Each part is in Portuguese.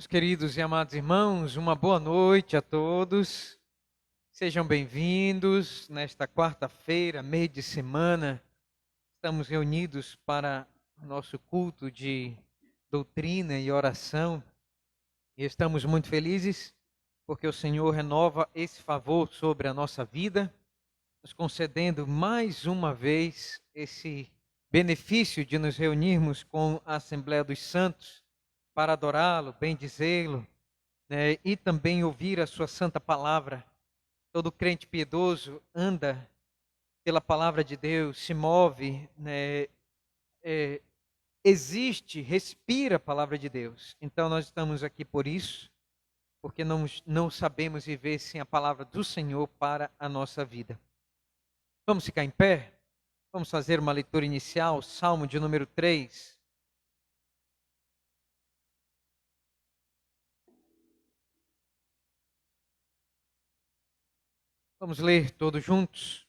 Meus queridos e amados irmãos, uma boa noite a todos. Sejam bem-vindos nesta quarta-feira, meio de semana. Estamos reunidos para o nosso culto de doutrina e oração. E estamos muito felizes porque o Senhor renova esse favor sobre a nossa vida, nos concedendo mais uma vez esse benefício de nos reunirmos com a Assembleia dos Santos para adorá-lo, bendizê-lo, né, e também ouvir a sua santa palavra. Todo crente piedoso anda pela palavra de Deus, se move, né, existe, respira a palavra de Deus. Então nós estamos aqui por isso, porque não sabemos viver sem a palavra do Senhor para a nossa vida. Vamos ficar em pé? Vamos fazer uma leitura inicial, Salmo de número 3. Vamos ler todos juntos.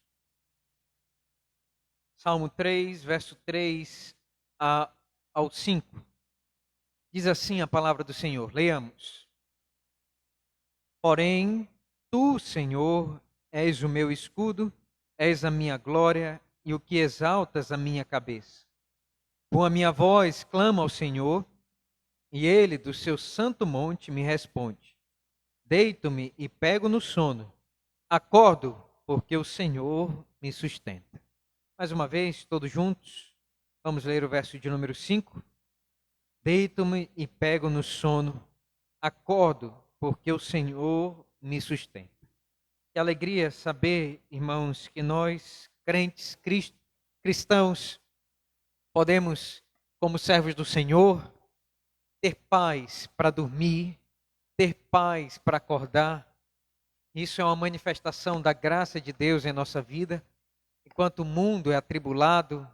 Salmo 3, verso 3 ao 5. Diz assim a palavra do Senhor. Leamos. Porém, tu, Senhor, és o meu escudo, és a minha glória e o que exaltas a minha cabeça. Com a minha voz clamo ao Senhor, e ele do seu santo monte me responde. Deito-me e pego no sono. Acordo, porque o Senhor me sustenta. Mais uma vez, todos juntos, vamos ler o verso de número 5. Deito-me e pego no sono, acordo, porque o Senhor me sustenta. Que alegria saber, irmãos, que nós, crentes, cristãos, podemos, como servos do Senhor, ter paz para dormir, ter paz para acordar. Isso é uma manifestação da graça de Deus em nossa vida. Enquanto o mundo é atribulado,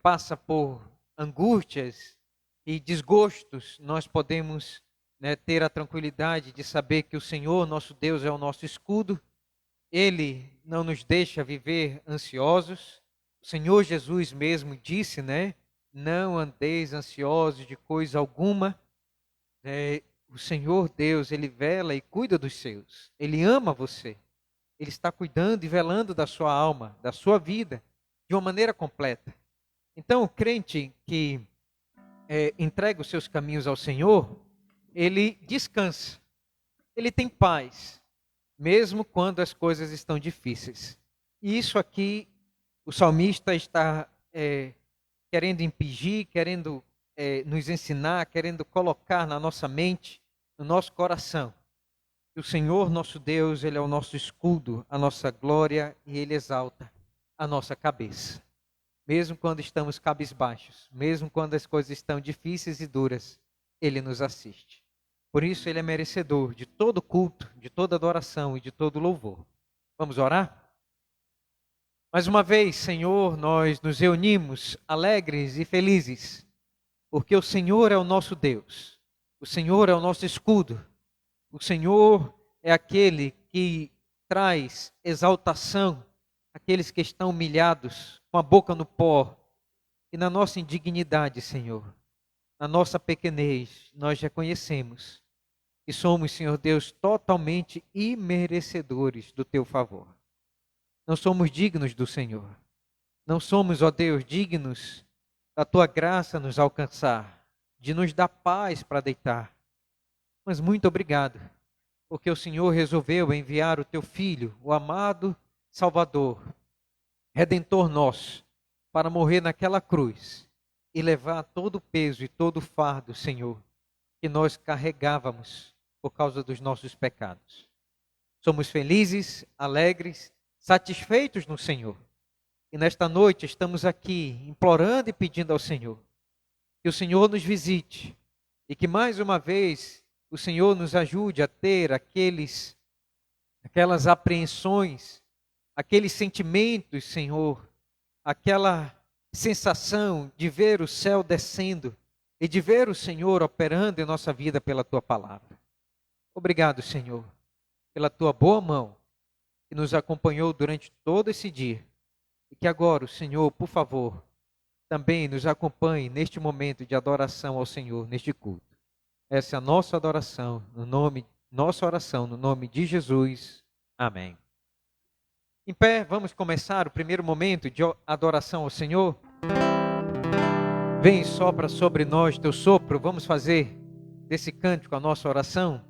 passa por angústias e desgostos, nós podemos ter a tranquilidade de saber que o Senhor, nosso Deus, é o nosso escudo. Ele não nos deixa viver ansiosos. O Senhor Jesus mesmo disse, não andeis ansiosos de coisa alguma. O Senhor Deus, Ele vela e cuida dos seus. Ele ama você. Ele está cuidando e velando da sua alma, da sua vida, de uma maneira completa. Então, o crente que entrega os seus caminhos ao Senhor, ele descansa, ele tem paz, mesmo quando as coisas estão difíceis. E isso aqui, o salmista está querendo impingir, querendo nos ensinar, querendo colocar na nossa mente, no nosso coração. O Senhor, nosso Deus, Ele é o nosso escudo, a nossa glória, e Ele exalta a nossa cabeça. Mesmo quando estamos cabisbaixos, mesmo quando as coisas estão difíceis e duras, Ele nos assiste. Por isso, Ele é merecedor de todo culto, de toda adoração e de todo louvor. Vamos orar? Mais uma vez, Senhor, nós nos reunimos alegres e felizes, porque o Senhor é o nosso Deus, o Senhor é o nosso escudo. O Senhor é aquele que traz exaltação àqueles que estão humilhados, com a boca no pó. E na nossa indignidade, Senhor, na nossa pequenez, nós reconhecemos que somos, Senhor Deus, totalmente imerecedores do Teu favor. Não somos dignos do Senhor. Não somos, ó Deus, dignos da Tua graça nos alcançar, de nos dar paz para deitar. Mas muito obrigado, porque o Senhor resolveu enviar o Teu Filho, o amado Salvador, Redentor nosso, para morrer naquela cruz e levar todo o peso e todo o fardo, Senhor, que nós carregávamos por causa dos nossos pecados. Somos felizes, alegres, satisfeitos no Senhor. E nesta noite estamos aqui implorando e pedindo ao Senhor que o Senhor nos visite e que mais uma vez o Senhor nos ajude a ter aquelas apreensões, aqueles sentimentos, Senhor, aquela sensação de ver o céu descendo e de ver o Senhor operando em nossa vida pela Tua palavra. Obrigado, Senhor, pela Tua boa mão que nos acompanhou durante todo esse dia e que agora o Senhor, por favor, também nos acompanhe neste momento de adoração ao Senhor, neste culto. Essa é a nossa adoração, nossa oração no nome de Jesus. Amém. Em pé, vamos começar o primeiro momento de adoração ao Senhor. Vem e sopra sobre nós teu sopro. Vamos fazer desse cântico a nossa oração.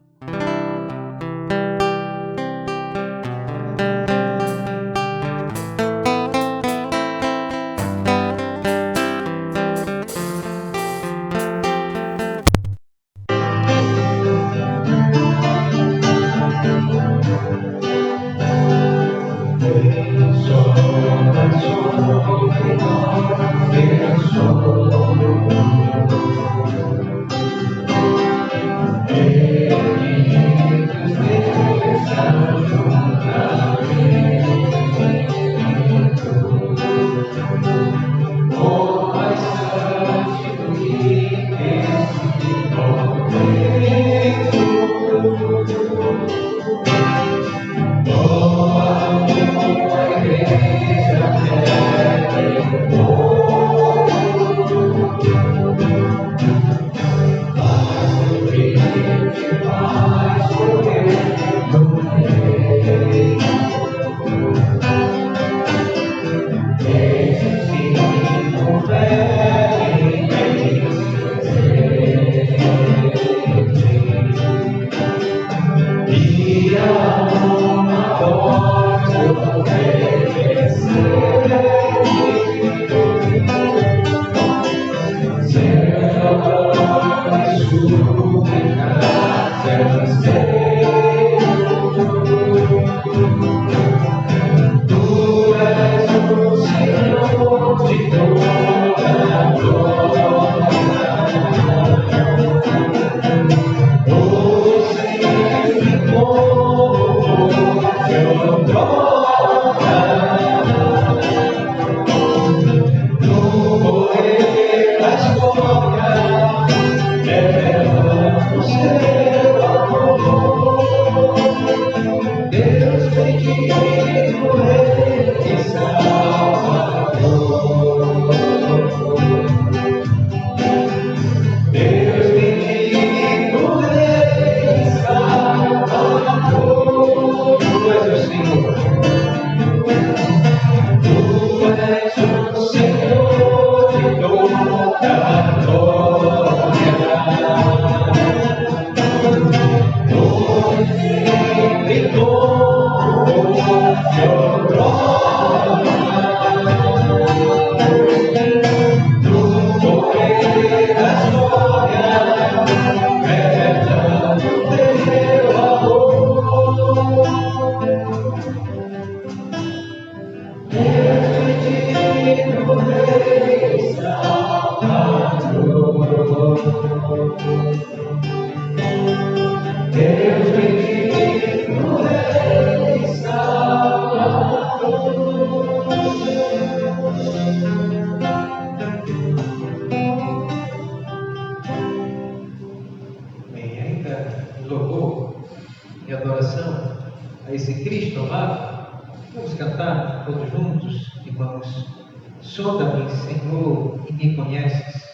Sonda-me, Senhor, e me conheces.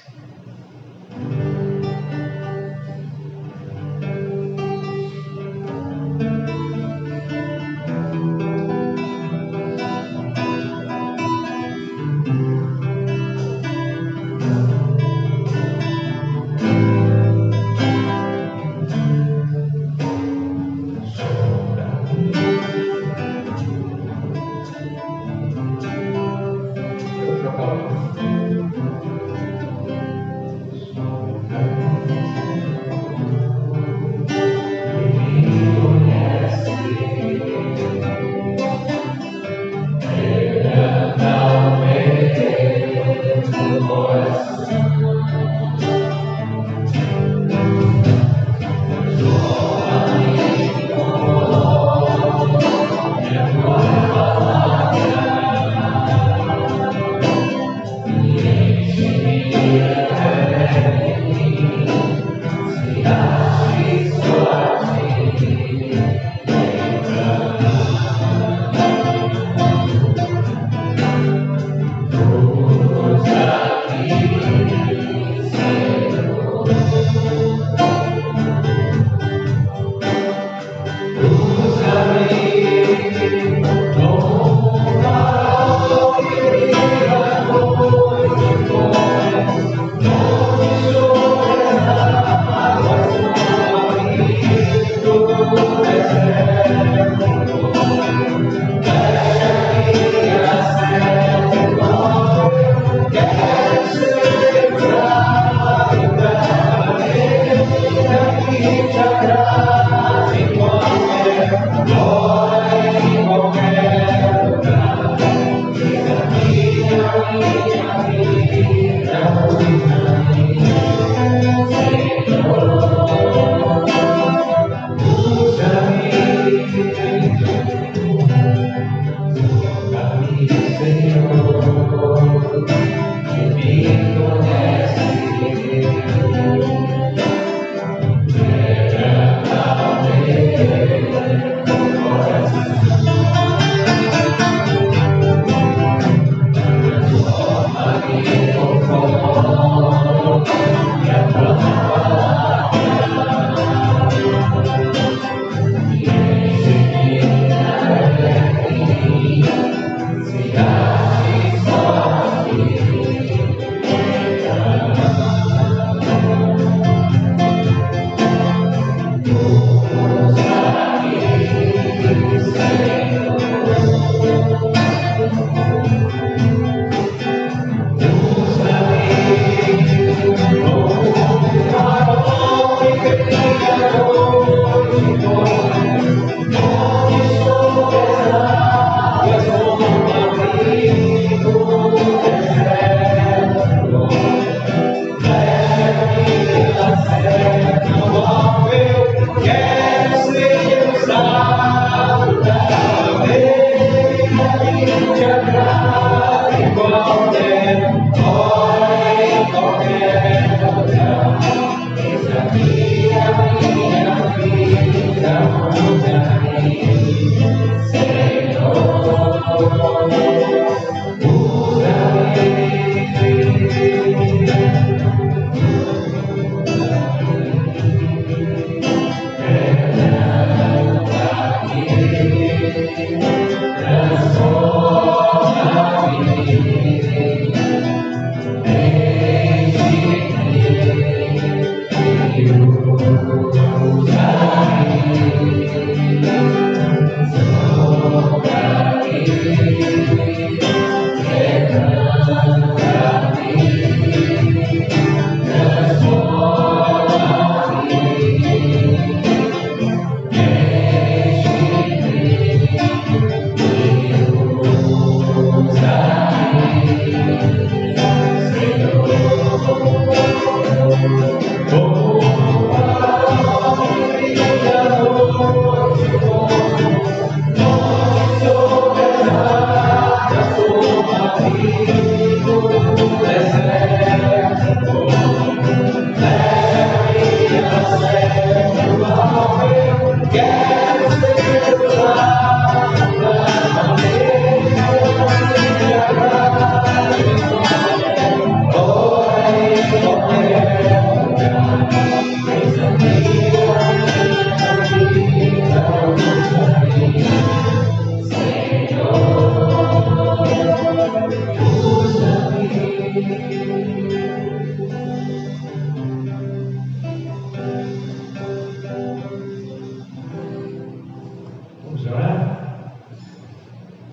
Vamos orar?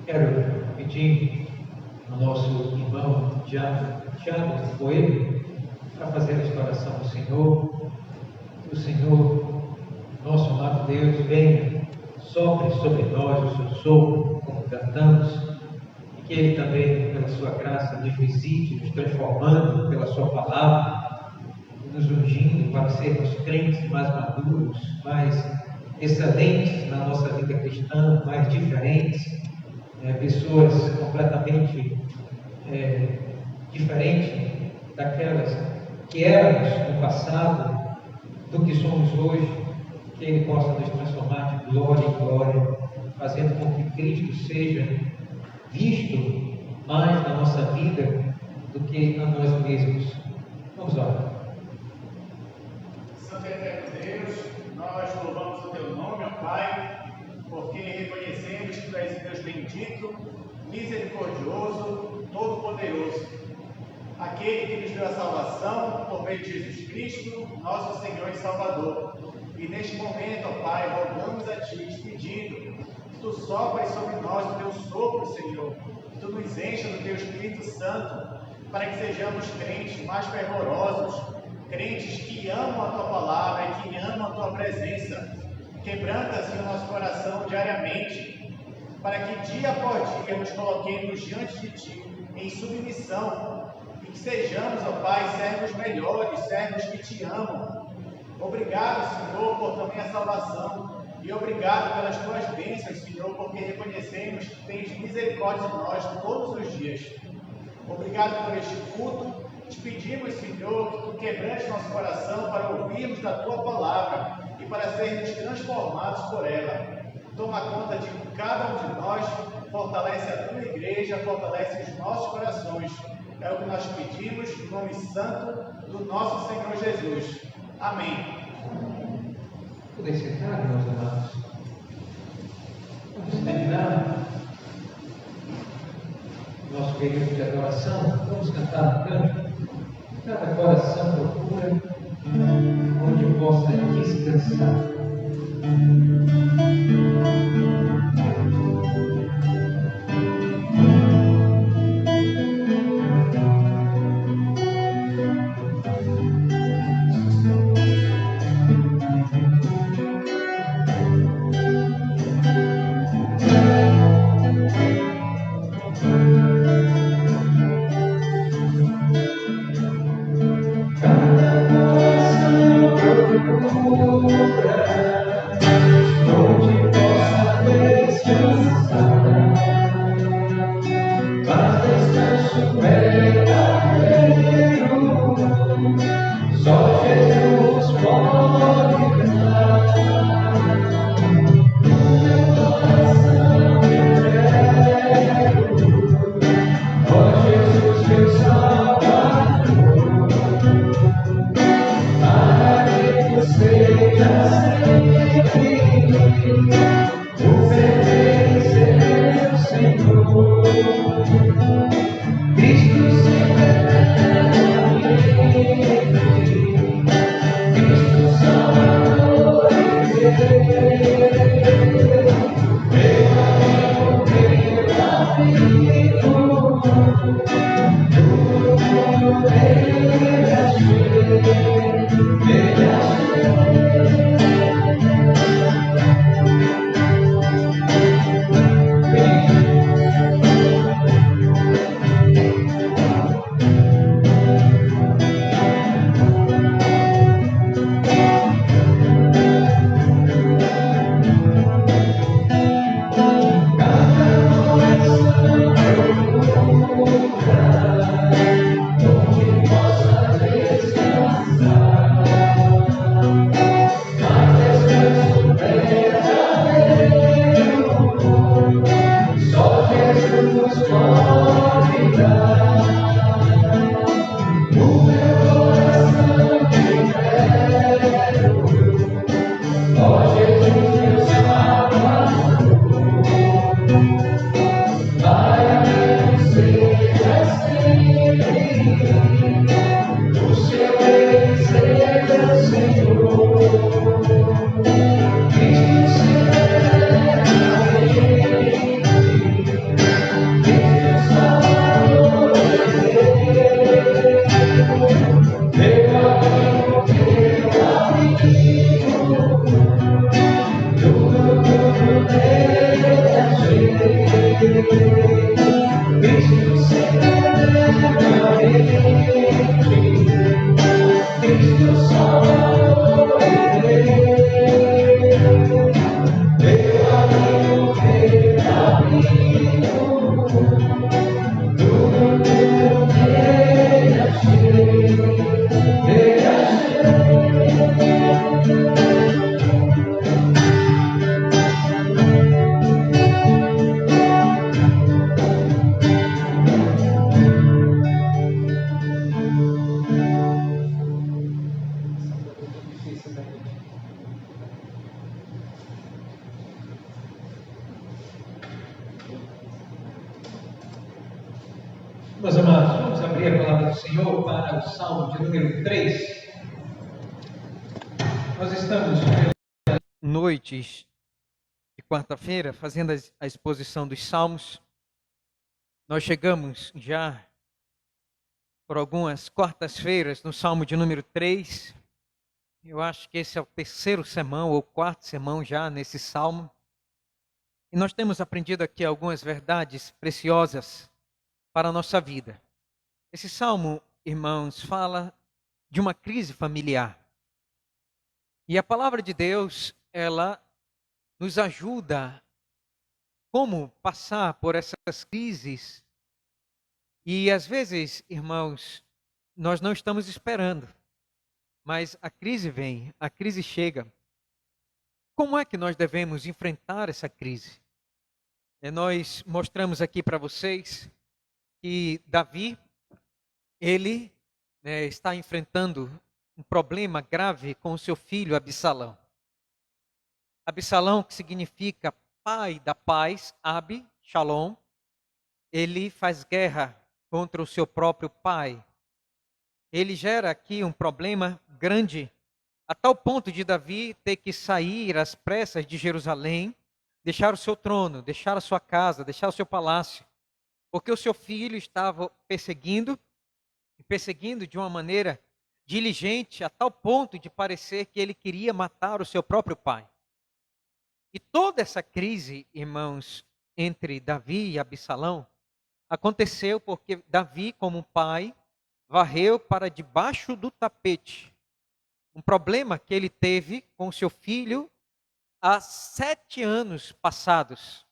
Quero pedir ao nosso irmão Thiago Coelho para fazer esta oração ao Senhor. Que o Senhor, nosso amado Deus, venha, sopre sobre nós o seu sopro, como cantamos, e que Ele também, pela sua graça, nos visite, nos transformando pela sua palavra, nos ungindo para sermos crentes mais maduros, mais excelentes na nossa vida cristã, mais diferentes, pessoas completamente diferentes daquelas que éramos no passado, do que somos hoje, que Ele possa nos transformar de glória em glória, fazendo com que Cristo seja visto mais na nossa vida do que a nós mesmos. Vamos orar. Santo e eterno Deus, nós louvamos o Teu nome, ó Pai, porque reconhecemos que Tu és o Deus bendito, misericordioso, todo-poderoso, aquele que nos deu a salvação por meio de Jesus Cristo, nosso Senhor e Salvador. E neste momento, ó Pai, rogamos a Ti, te pedindo que Tu sopres sobre nós o Teu sopro, Senhor, que Tu nos encha do Teu Espírito Santo, para que sejamos crentes mais fervorosos, crentes que amam a Tua palavra e que amam a Tua presença. Quebranta, Senhor, nosso coração diariamente, para que dia após dia nos coloquemos diante de Ti em submissão e que sejamos, ó Pai, servos melhores, servos que Te amam. Obrigado, Senhor, por também a salvação e obrigado pelas Tuas bênçãos, Senhor, porque reconhecemos que Tens misericórdia de nós todos os dias. Obrigado por este culto. Te pedimos, Senhor, que Tu quebrantes nosso coração para ouvirmos da Tua palavra e para sermos transformados por ela. Toma conta de cada um de nós, fortalece a Tua igreja, fortalece os nossos corações. É o que nós pedimos, no nome santo do nosso Senhor Jesus. Amém. Podem sentar, meus amados. Vamos terminar nosso período de adoração. Vamos cantar um canto. Cada coração procura onde possa descansar. ao Senhor para o Salmo de número 3. Nós estamos noites de quarta-feira fazendo a exposição dos Salmos. Nós chegamos já por algumas quartas-feiras no Salmo de número 3. Eu acho que esse é o terceiro sermão ou quarto sermão já nesse Salmo. E nós temos aprendido aqui algumas verdades preciosas para a nossa vida. Esse Salmo, irmãos, fala de uma crise familiar. E a palavra de Deus, ela nos ajuda como passar por essas crises. E às vezes, irmãos, nós não estamos esperando, mas a crise vem, a crise chega. Como é que nós devemos enfrentar essa crise? Nós mostramos aqui para vocês que Davi, ele está enfrentando um problema grave com o seu filho Absalão. Absalão, que significa pai da paz, Abi, Shalom, ele faz guerra contra o seu próprio pai. Ele gera aqui um problema grande, a tal ponto de Davi ter que sair às pressas de Jerusalém, deixar o seu trono, deixar a sua casa, deixar o seu palácio, porque o seu filho estava perseguindo de uma maneira diligente, a tal ponto de parecer que ele queria matar o seu próprio pai. E toda essa crise, irmãos, entre Davi e Absalão, aconteceu porque Davi, como pai, varreu para debaixo do tapete um problema que ele teve com seu filho há 7 anos passados.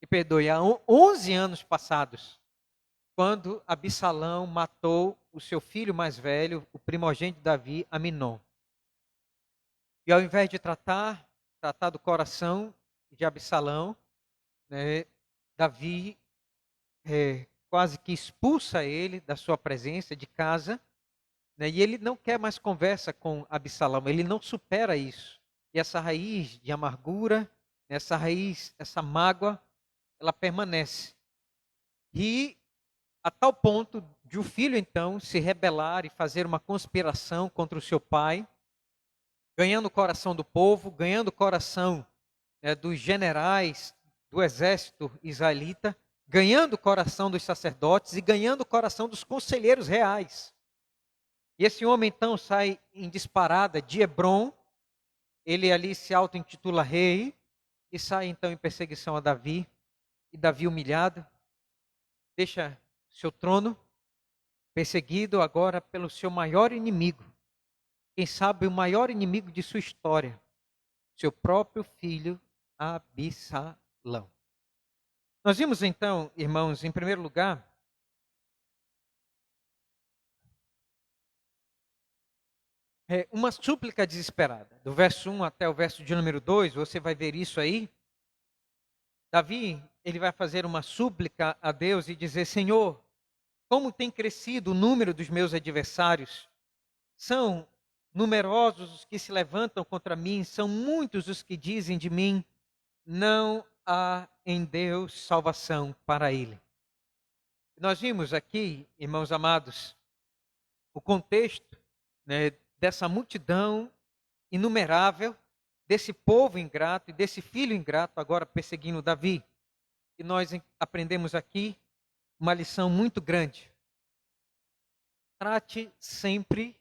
Me perdoe, há 11 anos passados, quando Absalão matou o seu filho mais velho, o primogênito de Davi, Aminon. E ao invés de tratar do coração de Absalão, Davi quase que expulsa ele da sua presença de casa, e ele não quer mais conversa com Absalão, ele não supera isso. E essa raiz de amargura, essa mágoa, ela permanece. E a tal ponto de o filho então se rebelar e fazer uma conspiração contra o seu pai, ganhando o coração do povo, ganhando o coração dos generais do exército israelita, ganhando o coração dos sacerdotes e ganhando o coração dos conselheiros reais. E esse homem então sai em disparada de Hebrom, ele ali se auto-intitula rei, e sai então em perseguição a Davi, e Davi humilhado, deixa seu trono, perseguido agora pelo seu maior inimigo, quem sabe o maior inimigo de sua história, seu próprio filho Absalão. Nós vimos então, irmãos, em primeiro lugar, uma súplica desesperada. Do verso 1 até o verso de número 2, você vai ver isso aí. Davi, ele vai fazer uma súplica a Deus e dizer: Senhor, como tem crescido o número dos meus adversários? São numerosos os que se levantam contra mim, são muitos os que dizem de mim, não há em Deus salvação para ele. Nós vimos aqui, irmãos amados, o contexto dessa multidão inumerável, desse povo ingrato e desse filho ingrato agora perseguindo Davi. E nós aprendemos aqui uma lição muito grande. Trate sempre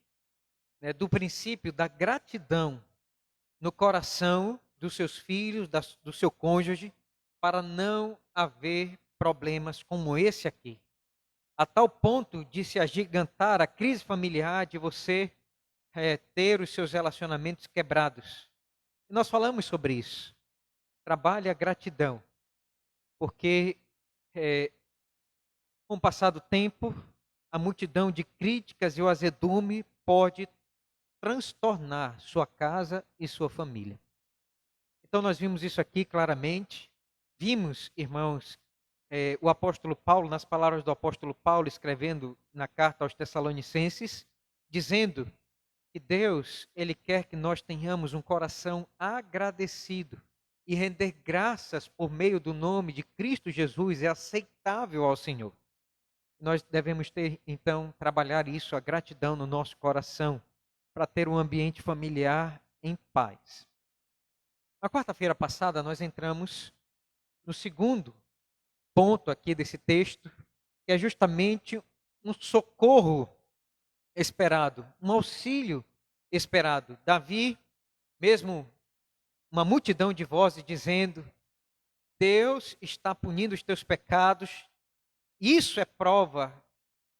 do princípio da gratidão no coração dos seus filhos, do seu cônjuge, para não haver problemas como esse aqui. A tal ponto de se agigantar a crise familiar, de você ter os seus relacionamentos quebrados. E nós falamos sobre isso. Trabalhe a gratidão, porque com o passar do tempo, a multidão de críticas e o azedume pode transtornar sua casa e sua família. Então nós vimos isso aqui claramente. Vimos, irmãos, o apóstolo Paulo, nas palavras do apóstolo Paulo, escrevendo na carta aos Tessalonicenses, dizendo que Deus, Ele quer que nós tenhamos um coração agradecido e render graças por meio do nome de Cristo Jesus é aceitável ao Senhor. nós devemos ter, então, trabalhar isso, a gratidão no nosso coração, para ter um ambiente familiar em paz. Na quarta-feira passada, nós entramos no segundo ponto aqui desse texto, que é justamente um socorro esperado, um auxílio esperado. Davi, mesmo uma multidão de vozes dizendo: Deus está punindo os teus pecados, isso é prova,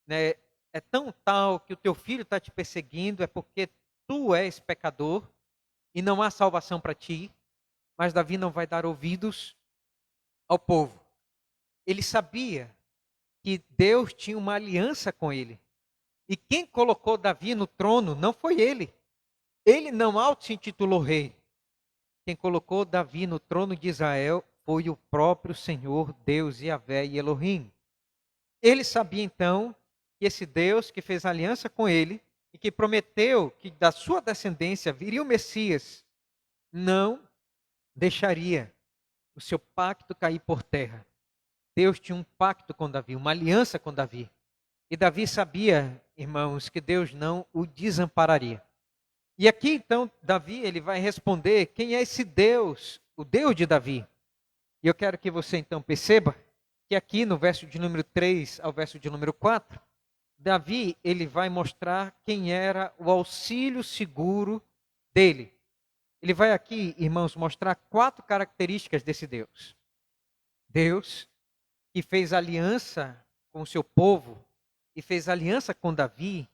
né? É tão tal que o teu filho está te perseguindo, é porque tu és pecador e não há salvação para ti. Mas Davi não vai dar ouvidos ao povo. Ele sabia que Deus tinha uma aliança com ele. E quem colocou Davi no trono não foi ele. Ele não se intitulou rei. Quem colocou Davi no trono de Israel foi o próprio Senhor, Deus, Yahvé e Elohim. Ele sabia então que esse Deus que fez aliança com ele e que prometeu que da sua descendência viria o Messias, não deixaria o seu pacto cair por terra. Deus tinha um pacto com Davi, uma aliança com Davi. E Davi sabia, irmãos, que Deus não o desampararia. E aqui então Davi ele vai responder quem é esse Deus, o Deus de Davi. E eu quero que você então perceba que aqui no verso de número 3 ao verso de número 4, Davi ele vai mostrar quem era o auxílio seguro dele. Ele vai aqui, irmãos, mostrar 4 características desse Deus. Deus que fez aliança com o seu povo e fez aliança com Davi,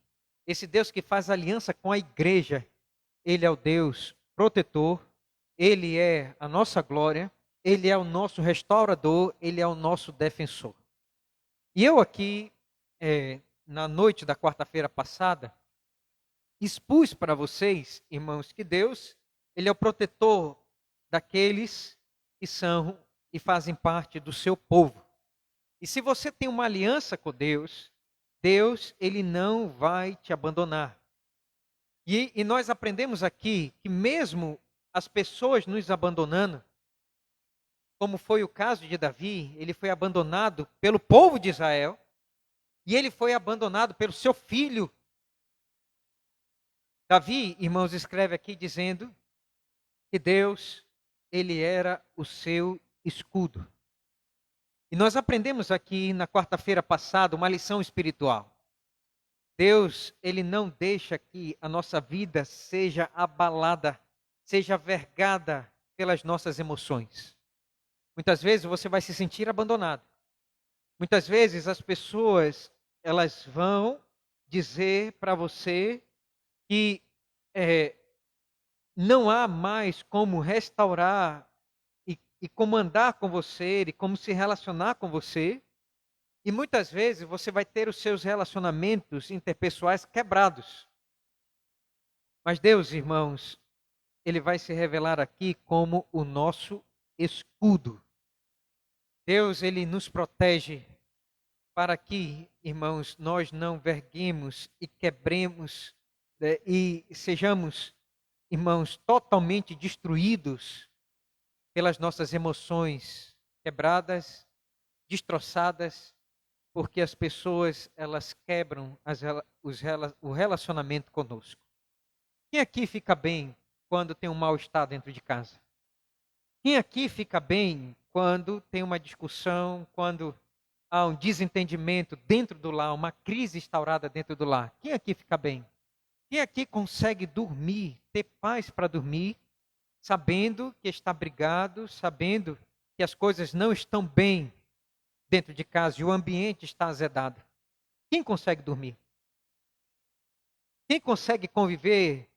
esse Deus que faz aliança com a igreja, ele é o Deus protetor, ele é a nossa glória, ele é o nosso restaurador, ele é o nosso defensor. E eu aqui, na noite da quarta-feira passada, expus para vocês, irmãos, que Deus, ele é o protetor daqueles que são e fazem parte do seu povo. E se você tem uma aliança com Deus, Deus, ele não vai te abandonar. E nós aprendemos aqui que mesmo as pessoas nos abandonando, como foi o caso de Davi, ele foi abandonado pelo povo de Israel, e ele foi abandonado pelo seu filho. Davi, irmãos, escreve aqui dizendo que Deus, ele era o seu escudo. E nós aprendemos aqui na quarta-feira passada uma lição espiritual. Deus, ele não deixa que a nossa vida seja abalada, seja vergada pelas nossas emoções. Muitas vezes você vai se sentir abandonado. Muitas vezes as pessoas, elas vão dizer para você que não há mais como restaurar e como andar com você, e como se relacionar com você. E muitas vezes você vai ter os seus relacionamentos interpessoais quebrados. Mas Deus, irmãos, ele vai se revelar aqui como o nosso escudo. Deus, ele nos protege para que, irmãos, nós não verguemos e quebremos e sejamos, irmãos, totalmente destruídos pelas nossas emoções quebradas, destroçadas, porque as pessoas, elas quebram o relacionamento conosco. Quem aqui fica bem quando tem um mal-estar dentro de casa? Quem aqui fica bem quando tem uma discussão, quando há um desentendimento dentro do lar, uma crise instaurada dentro do lar? Quem aqui fica bem? Quem aqui consegue dormir, ter paz para dormir, sabendo que está brigado, sabendo que as coisas não estão bem dentro de casa e o ambiente está azedado? Quem consegue dormir? Quem consegue conviver,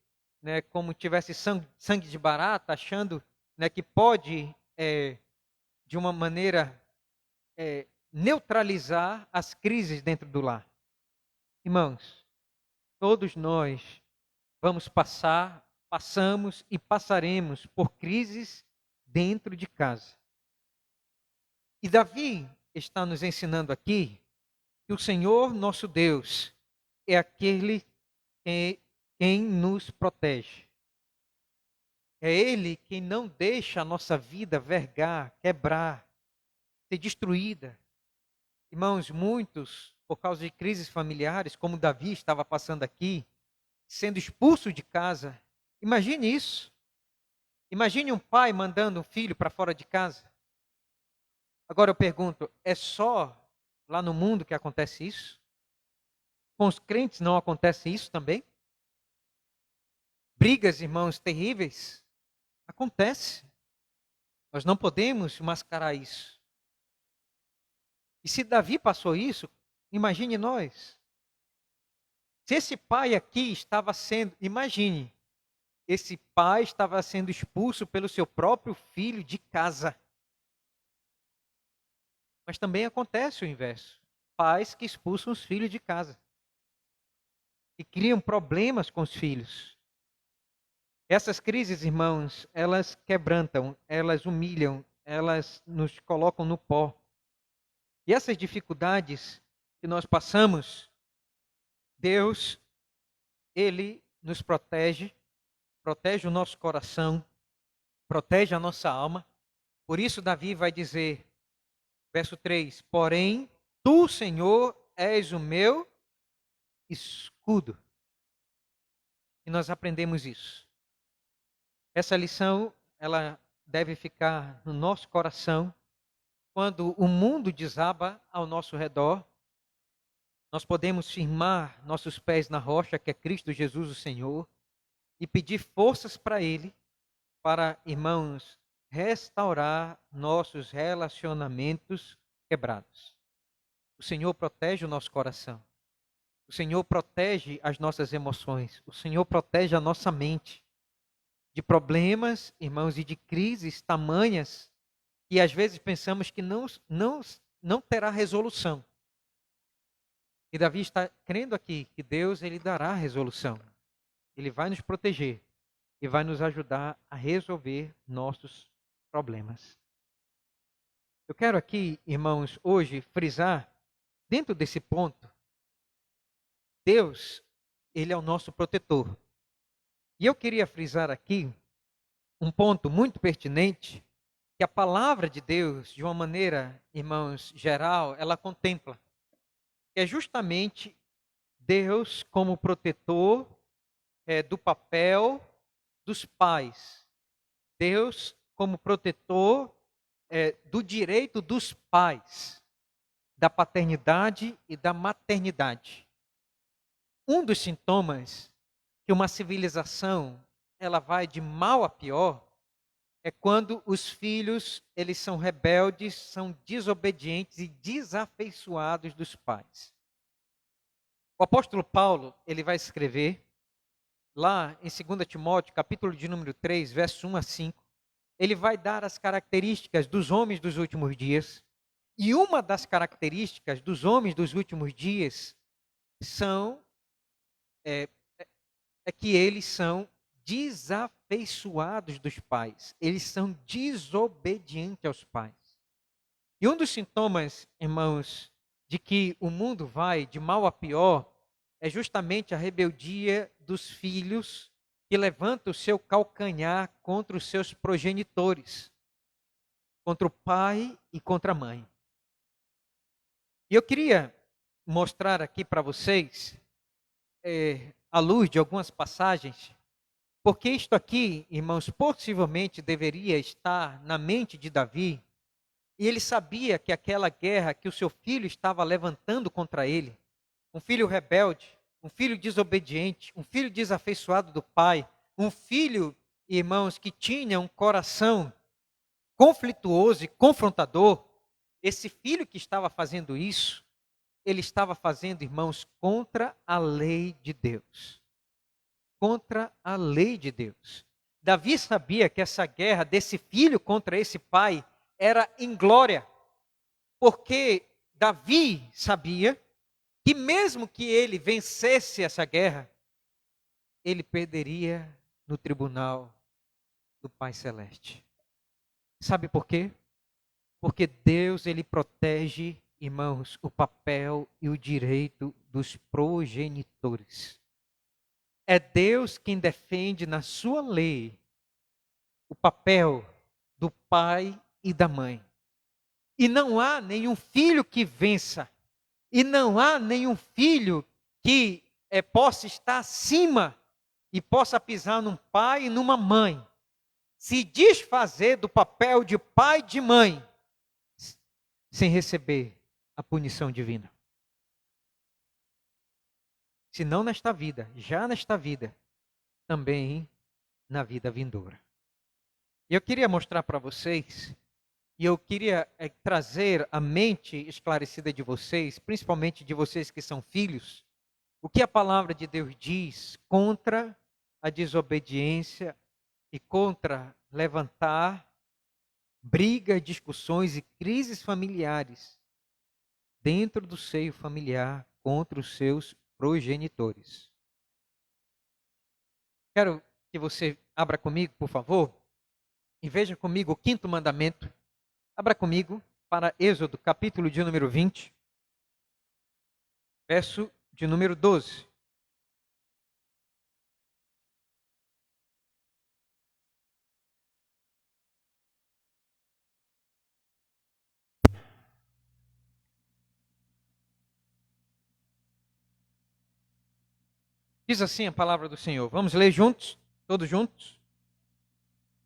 né, como tivesse sangue de barata, achando, né, que pode, de uma maneira, neutralizar as crises dentro do lar? Irmãos, todos nós passamos e passaremos por crises dentro de casa. E Davi está nos ensinando aqui que o Senhor nosso Deus é aquele quem nos protege. É Ele quem não deixa a nossa vida vergar, quebrar, ser destruída. Irmãos, muitos por causa de crises familiares, como Davi estava passando aqui, sendo expulso de casa. Imagine isso. Imagine um pai mandando um filho para fora de casa. Agora eu pergunto, é só lá no mundo que acontece isso? Com os crentes não acontece isso também? Brigas, irmãos, terríveis? Acontece. Nós não podemos mascarar isso. E se Davi passou isso, imagine nós. Se esse pai aqui estava sendo, imagine, esse pai estava sendo expulso pelo seu próprio filho de casa. Mas também acontece o inverso. Pais que expulsam os filhos de casa. E criam problemas com os filhos. Essas crises, irmãos, elas quebrantam, elas humilham, elas nos colocam no pó. E essas dificuldades que nós passamos, Deus, Ele nos protege, protege o nosso coração, protege a nossa alma. Por isso Davi vai dizer, verso 3, porém, tu, Senhor, és o meu escudo. E nós aprendemos isso. Essa lição, ela deve ficar no nosso coração. Quando o mundo desaba ao nosso redor, nós podemos firmar nossos pés na rocha, que é Cristo Jesus, o Senhor, e pedir forças para Ele, para, irmãos, restaurar nossos relacionamentos quebrados. O Senhor protege o nosso coração. O Senhor protege as nossas emoções. O Senhor protege a nossa mente de problemas, irmãos, e de crises tamanhas que às vezes pensamos que não terá resolução. E Davi está crendo aqui que Deus, ele dará resolução. Ele vai nos proteger e vai nos ajudar a resolver nossos problemas. Eu quero aqui, irmãos, hoje frisar, dentro desse ponto, Deus, ele é o nosso protetor. E eu queria frisar aqui um ponto muito pertinente, que a palavra de Deus, de uma maneira, irmãos, geral, ela contempla. É justamente Deus como protetor do papel dos pais. Deus como protetor do direito dos pais, da paternidade e da maternidade. Um dos sintomas que uma civilização ela vai de mal a pior é quando os filhos eles são rebeldes, são desobedientes e desafeiçoados dos pais. O apóstolo Paulo, ele vai escrever lá em 2 Timóteo, capítulo de número 3, verso 1 a 5, ele vai dar as características dos homens dos últimos dias. E uma das características dos homens dos últimos dias é que eles são desafeiçoados dos pais. Eles são desobedientes aos pais. E um dos sintomas, irmãos, de que o mundo vai de mal a pior é justamente a rebeldia dos filhos que levantam o seu calcanhar contra os seus progenitores, contra o pai e contra a mãe. E eu queria mostrar aqui para vocês, à luz de algumas passagens, porque isto aqui, irmãos, possivelmente deveria estar na mente de Davi, e ele sabia que aquela guerra que o seu filho estava levantando contra ele, um filho rebelde, um filho desobediente, um filho desafeiçoado do pai, um filho, irmãos, que tinha um coração conflituoso e confrontador, esse filho que estava fazendo isso, ele estava fazendo, irmãos, contra a lei de Deus. Contra a lei de Deus. Davi sabia que essa guerra desse filho contra esse pai era inglória, porque Davi sabia que mesmo que ele vencesse essa guerra, ele perderia no tribunal do Pai Celeste. Sabe por quê? Porque Deus, ele protege, irmãos, o papel e o direito dos progenitores. É Deus quem defende na sua lei o papel do pai e da mãe. E não há nenhum filho que vença E não há nenhum filho que possa estar acima e possa pisar num pai e numa mãe, se desfazer do papel de pai e de mãe, sem receber a punição divina. Se não nesta vida, já nesta vida, também na vida vindoura. E eu queria mostrar para vocês, e eu queria trazer a mente esclarecida de vocês, principalmente de vocês que são filhos, o que a palavra de Deus diz contra a desobediência e contra levantar brigas, discussões e crises familiares dentro do seio familiar contra os seus progenitores. Quero que você abra comigo, por favor, e veja comigo o 5º mandamento. Abra comigo para Êxodo, capítulo de número 20, verso de número 12. Diz assim a palavra do Senhor. Vamos ler juntos? Todos juntos?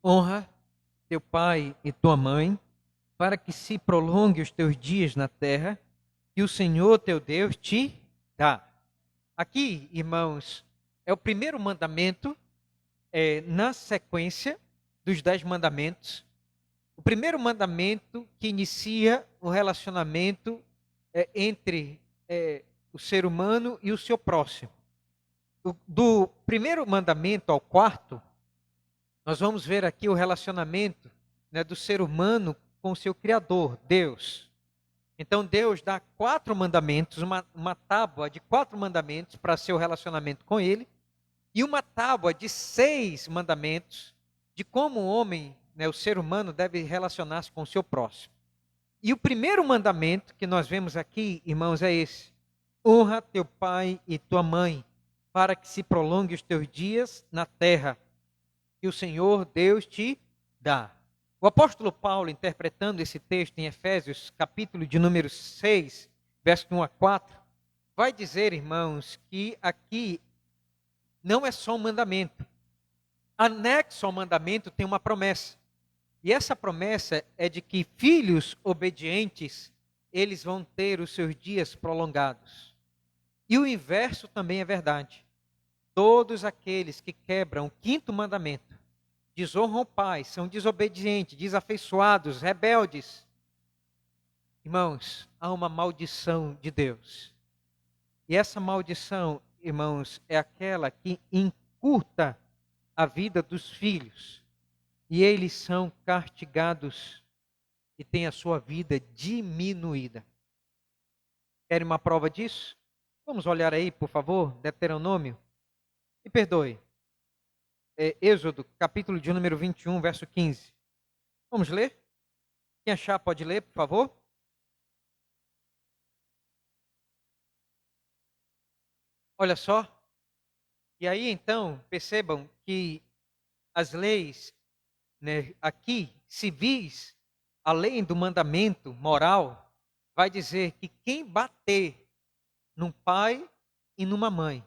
Honra teu pai e tua mãe, para que se prolongue os teus dias na terra, que o Senhor teu Deus te dá. Aqui, irmãos, é o primeiro mandamento na sequência dos 10 mandamentos. O primeiro mandamento que inicia o relacionamento entre o ser humano e o seu próximo. Do primeiro mandamento ao 4º, nós vamos ver aqui o relacionamento, né, do ser humano com o seu Criador, Deus. Então Deus dá 4 mandamentos, uma tábua de 4 mandamentos para seu relacionamento com Ele, e uma tábua de 6 mandamentos de como o homem, né, o ser humano, deve relacionar-se com o seu próximo. E o primeiro mandamento que nós vemos aqui, irmãos, é esse: honra teu pai e tua mãe, para que se prolongue os teus dias na terra, que o Senhor Deus te dá. O apóstolo Paulo, interpretando esse texto em Efésios, capítulo de número 6, verso 1 a 4, vai dizer, irmãos, que aqui não é só um mandamento. Anexo ao mandamento tem uma promessa. E essa promessa é de que filhos obedientes, eles vão ter os seus dias prolongados. E o inverso também é verdade. Todos aqueles que quebram o 5º mandamento, desonram o pai, são desobedientes, desafeiçoados, rebeldes. Irmãos, há uma maldição de Deus. E essa maldição, irmãos, é aquela que encurta a vida dos filhos. E eles são castigados e têm a sua vida diminuída. Querem uma prova disso? Vamos olhar aí, por favor, Deuteronômio. Me perdoe. Êxodo, capítulo de número 21, verso 15. Vamos ler? Quem achar pode ler, por favor. Olha só. E aí, então, percebam que as leis, né, aqui, civis, além do mandamento moral, vai dizer que quem bater num pai e numa mãe,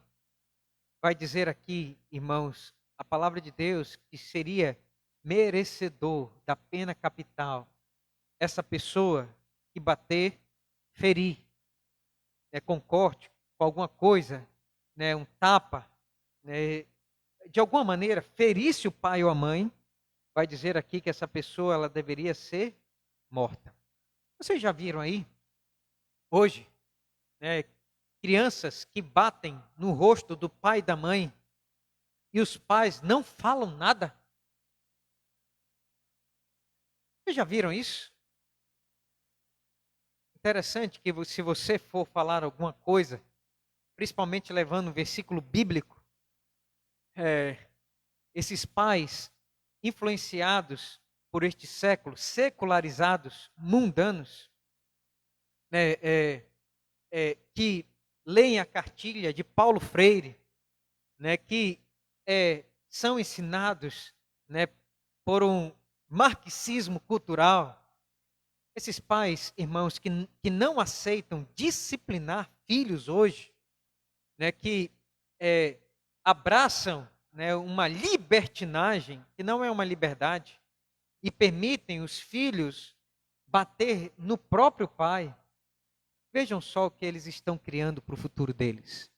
vai dizer aqui, irmãos, a palavra de Deus, que seria merecedor da pena capital. Essa pessoa que bater, ferir, com corte, com alguma coisa, né, um tapa, né, de alguma maneira, ferisse o pai ou a mãe, vai dizer aqui que essa pessoa ela deveria ser morta. Vocês já viram aí, hoje, né, crianças que batem no rosto do pai e da mãe, e os pais não falam nada? Vocês já viram isso? Interessante que se você for falar alguma coisa, principalmente levando um versículo bíblico, esses pais influenciados por este século, secularizados, mundanos, né, que leem a cartilha de Paulo Freire, né, que são ensinados, né, por um marxismo cultural, Esses pais, irmãos, que não aceitam disciplinar filhos hoje, né, que abraçam, né, uma libertinagem, que não é uma liberdade, e permitem os filhos bater no próprio pai. Vejam só o que eles estão criando para o futuro deles.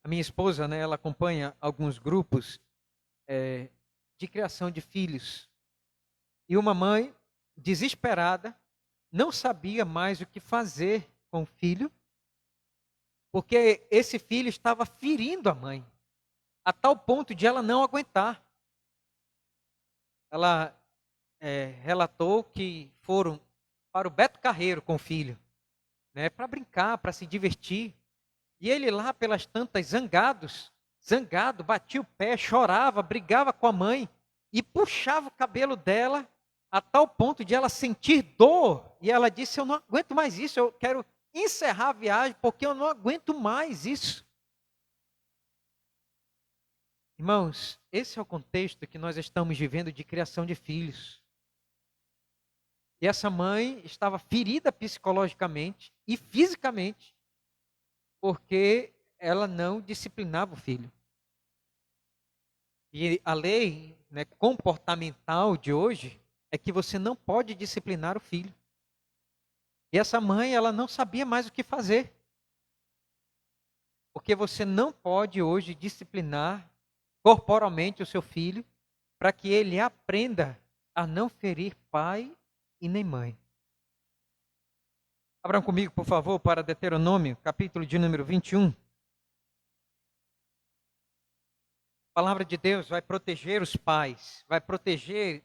A minha esposa, né, ela acompanha alguns grupos de criação de filhos. E uma mãe, desesperada, não sabia mais o que fazer com o filho, porque esse filho estava ferindo a mãe, a tal ponto de ela não aguentar. Ela relatou que foram para o Beto Carreiro com o filho, né, para brincar, para se divertir. E ele lá pelas tantas zangado, batia o pé, chorava, brigava com a mãe e puxava o cabelo dela a tal ponto de ela sentir dor. E ela disse: eu não aguento mais isso, eu quero encerrar a viagem porque eu não aguento mais isso. Irmãos, esse é o contexto que nós estamos vivendo de criação de filhos. E essa mãe estava ferida psicologicamente e fisicamente, porque ela não disciplinava o filho. E a lei, né, comportamental de hoje é que você não pode disciplinar o filho. E essa mãe, ela não sabia mais o que fazer. Porque você não pode hoje disciplinar corporalmente o seu filho para que ele aprenda a não ferir pai e nem mãe. Abram comigo, por favor, para Deuteronômio, capítulo de número 21. A palavra de Deus vai proteger os pais, vai proteger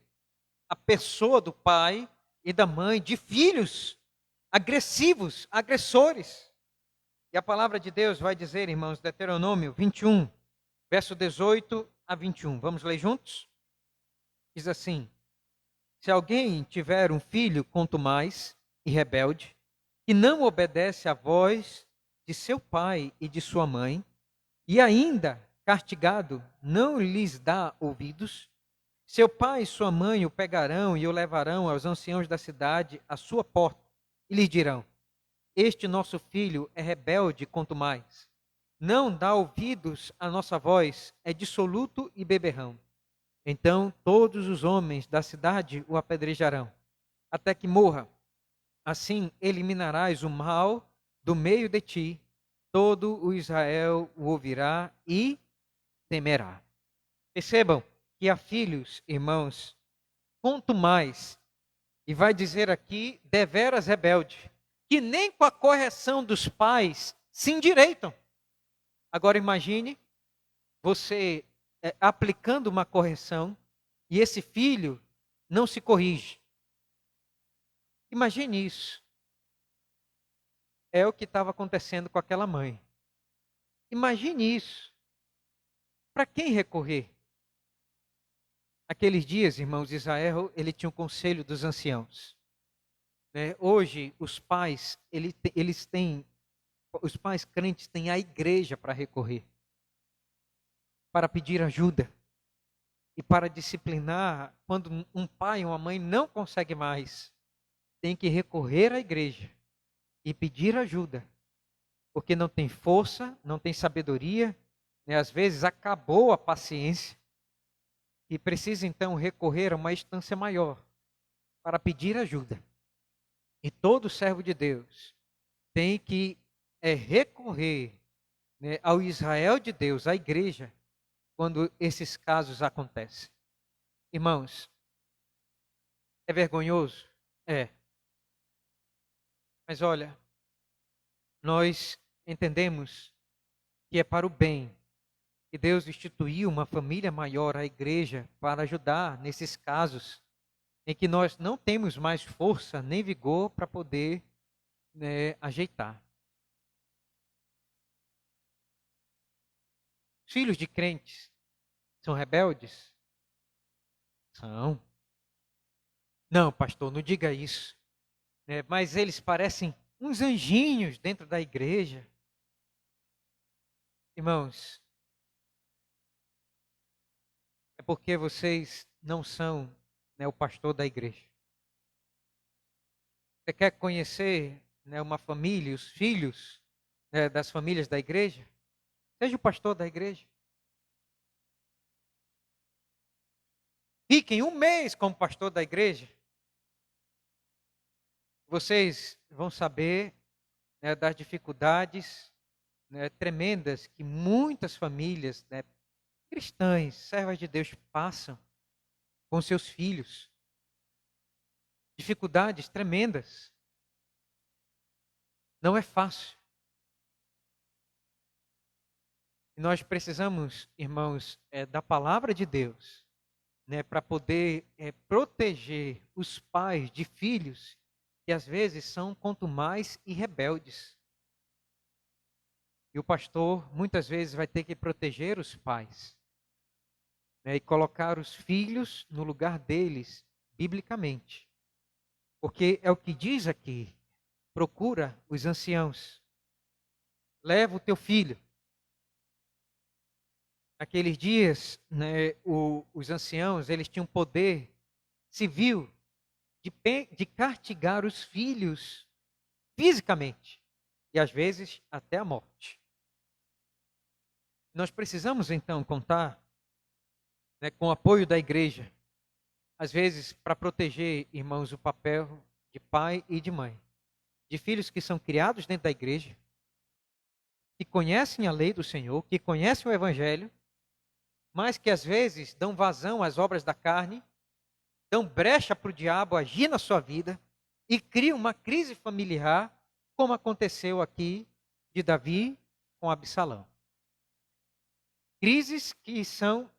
a pessoa do pai e da mãe de filhos agressivos, agressores. E a palavra de Deus vai dizer, irmãos, Deuteronômio 21, verso 18 a 21. Vamos ler juntos? Diz assim: se alguém tiver um filho contumaz e rebelde, que não obedece à voz de seu pai e de sua mãe, e ainda castigado não lhes dá ouvidos, seu pai e sua mãe o pegarão e o levarão aos anciãos da cidade à sua porta, e lhes dirão: este nosso filho é rebelde quanto mais. Não dá ouvidos à nossa voz, é dissoluto e beberrão. Então todos os homens da cidade o apedrejarão, até que morra. Assim eliminarás o mal do meio de ti, todo o Israel o ouvirá e temerá. Percebam que há filhos, irmãos, quanto mais, e vai dizer aqui, deveras rebelde, que nem com a correção dos pais se endireitam. Agora imagine você aplicando uma correção e esse filho não se corrige. Imagine isso. É o que estava acontecendo com aquela mãe. Imagine isso. Para quem recorrer? Aqueles dias, irmãos, Israel, ele tinha um conselho dos anciãos. Né? Hoje, os pais, os pais crentes têm a igreja para recorrer, para pedir ajuda e para disciplinar. Quando um pai ou uma mãe não consegue mais, tem que recorrer à igreja e pedir ajuda, porque não tem força, não tem sabedoria, né? Às vezes acabou a paciência e precisa então recorrer a uma instância maior para pedir ajuda. E todo servo de Deus tem que recorrer, né, ao Israel de Deus, à igreja, quando esses casos acontecem. Irmãos, é vergonhoso? É. Mas olha, nós entendemos que é para o bem que Deus instituiu uma família maior, a igreja, para ajudar nesses casos em que nós não temos mais força nem vigor para poder, né, ajeitar. Filhos de crentes são rebeldes? São. Não, pastor, não diga isso. Né? Mas eles parecem uns anjinhos dentro da igreja. Irmãos, é porque vocês não são, né, o pastor da igreja. Você quer conhecer, né, uma família, os filhos, né, das famílias da igreja? Seja o pastor da igreja. Fiquem um mês como pastor da igreja. Vocês vão saber, né, das dificuldades, né, tremendas que muitas famílias, né, cristãs, servas de Deus, passam com seus filhos. Dificuldades tremendas. Não é fácil. E nós precisamos, irmãos, da palavra de Deus, né, para poder proteger os pais de filhos que às vezes são contumazes e rebeldes. E o pastor muitas vezes vai ter que proteger os pais, né, e colocar os filhos no lugar deles, biblicamente. Porque é o que diz aqui: procura os anciãos, leva o teu filho. Naqueles dias, né, os anciãos, eles tinham poder civil de castigar os filhos fisicamente e às vezes até a morte. Nós precisamos então contar, né, com o apoio da igreja, às vezes para proteger, irmãos, o papel de pai e de mãe, de filhos que são criados dentro da igreja, que conhecem a lei do Senhor, que conhecem o evangelho, mas que às vezes dão vazão às obras da carne, dão brecha para o diabo agir na sua vida e criam uma crise familiar, como aconteceu aqui de Davi com Absalão. Crises que são